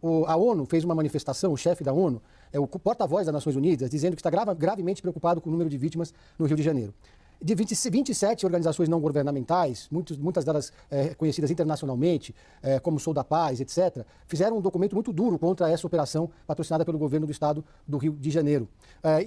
A ONU fez uma manifestação, o chefe da ONU, o porta-voz das Nações Unidas, dizendo que está gravemente preocupado com o número de vítimas no Rio de Janeiro. De 27 organizações não governamentais, muitas delas conhecidas internacionalmente, como Sou da Paz, etc., fizeram um documento muito duro contra essa operação patrocinada pelo governo do estado do Rio de Janeiro.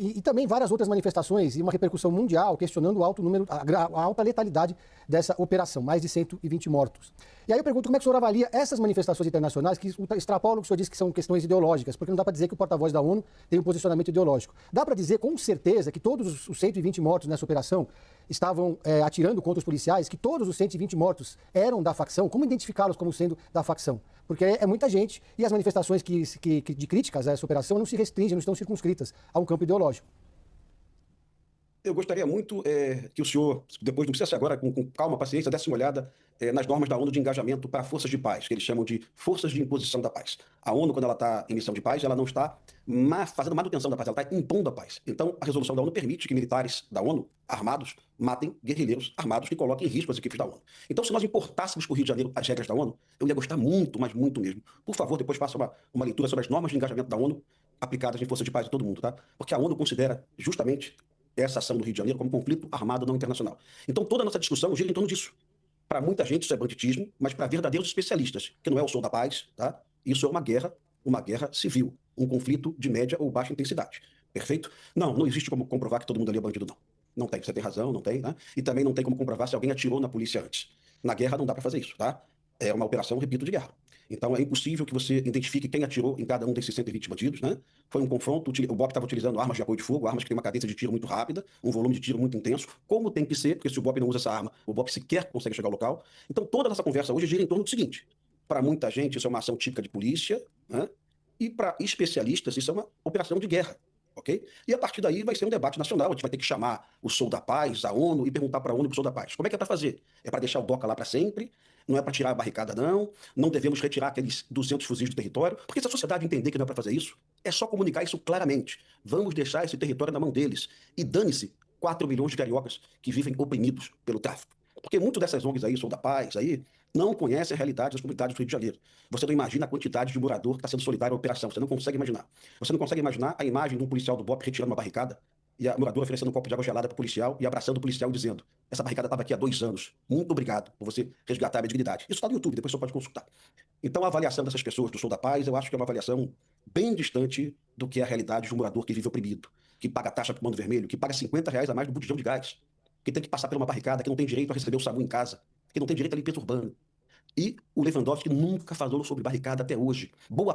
E também várias outras manifestações e uma repercussão mundial questionando o alto número, a alta letalidade dessa operação, mais de 120 mortos. E aí eu pergunto como é que o senhor avalia essas manifestações internacionais que extrapolam o que o senhor disse que são questões ideológicas, porque não dá para dizer que o porta-voz da ONU tem um posicionamento ideológico. Dá para dizer com certeza que todos os 120 mortos nessa operação estavam atirando contra os policiais, que todos os 120 mortos eram da facção? Como identificá-los como sendo da facção? Porque é muita gente e as manifestações de críticas a essa operação não se restringem, não estão circunscritas a um campo ideológico. Eu gostaria muito que o senhor, depois, não precisa ser agora, com calma, paciência, desse uma olhada nas normas da ONU de engajamento para forças de paz, que eles chamam de forças de imposição da paz. A ONU, quando ela está em missão de paz, ela não está fazendo manutenção da paz, ela está impondo a paz. Então, a resolução da ONU permite que militares da ONU, armados, matem guerrilheiros armados que coloquem em risco as equipes da ONU. Então, se nós importássemos para o Rio de Janeiro as regras da ONU, eu ia gostar muito, mas muito mesmo. Por favor, depois faça uma leitura sobre as normas de engajamento da ONU aplicadas em forças de paz de todo mundo, tá? Porque a ONU considera justamente essa ação do Rio de Janeiro como conflito armado não internacional. Então toda a nossa discussão gira em torno disso. Para muita gente isso é banditismo, mas para verdadeiros especialistas, que não é o Sou da Paz, tá? Isso é uma guerra civil, um conflito de média ou baixa intensidade. Perfeito? Não existe como comprovar que todo mundo ali é bandido, não. Não tem, você tem razão, não tem, né? E também não tem como comprovar se alguém atirou na polícia antes. Na guerra não dá para fazer isso, tá? É uma operação, repito, de guerra. Então é impossível que você identifique quem atirou em cada um desses 120 bandidos, né? Foi um confronto, o BOP estava utilizando armas de apoio de fogo, armas que têm uma cadência de tiro muito rápida, um volume de tiro muito intenso, como tem que ser, porque se o BOP não usa essa arma, o BOP sequer consegue chegar ao local. Então toda essa conversa hoje gira em torno do seguinte: para muita gente isso é uma ação típica de polícia, né? E para especialistas isso é uma operação de guerra. Ok? E a partir daí vai ser um debate nacional. A gente vai ter que chamar o Sou da Paz, a ONU, e perguntar para a ONU e para o Sou da Paz. Como é que é para fazer? É para deixar o DOCA lá para sempre? Não é para tirar a barricada, não? Não devemos retirar aqueles 200 fuzis do território? Porque se a sociedade entender que não é para fazer isso, é só comunicar isso claramente. Vamos deixar esse território na mão deles. E dane-se 4 milhões de cariocas que vivem oprimidos pelo tráfico. Porque muito dessas ONGs aí, Sou da Paz, aí, não conhecem a realidade das comunidades do Rio de Janeiro. Você não imagina a quantidade de morador que está sendo solidário à operação. Você não consegue imaginar. Você não consegue imaginar a imagem de um policial do BOP retirando uma barricada e a moradora oferecendo um copo de água gelada para o policial e abraçando o policial e dizendo: essa barricada estava aqui há 2 anos. Muito obrigado por você resgatar a minha dignidade. Isso está no YouTube, depois você pode consultar. Então a avaliação dessas pessoas do Sou da Paz, eu acho que é uma avaliação bem distante do que é a realidade de um morador que vive oprimido, que paga taxa para o Mando Vermelho, que paga R$ 50 a mais do botijão de gás, que tem que passar por uma barricada, que não tem direito a receber o SAMU em casa, que não tem direito à limpeza urbana. E o Lewandowski nunca falou sobre barricada até hoje. Boa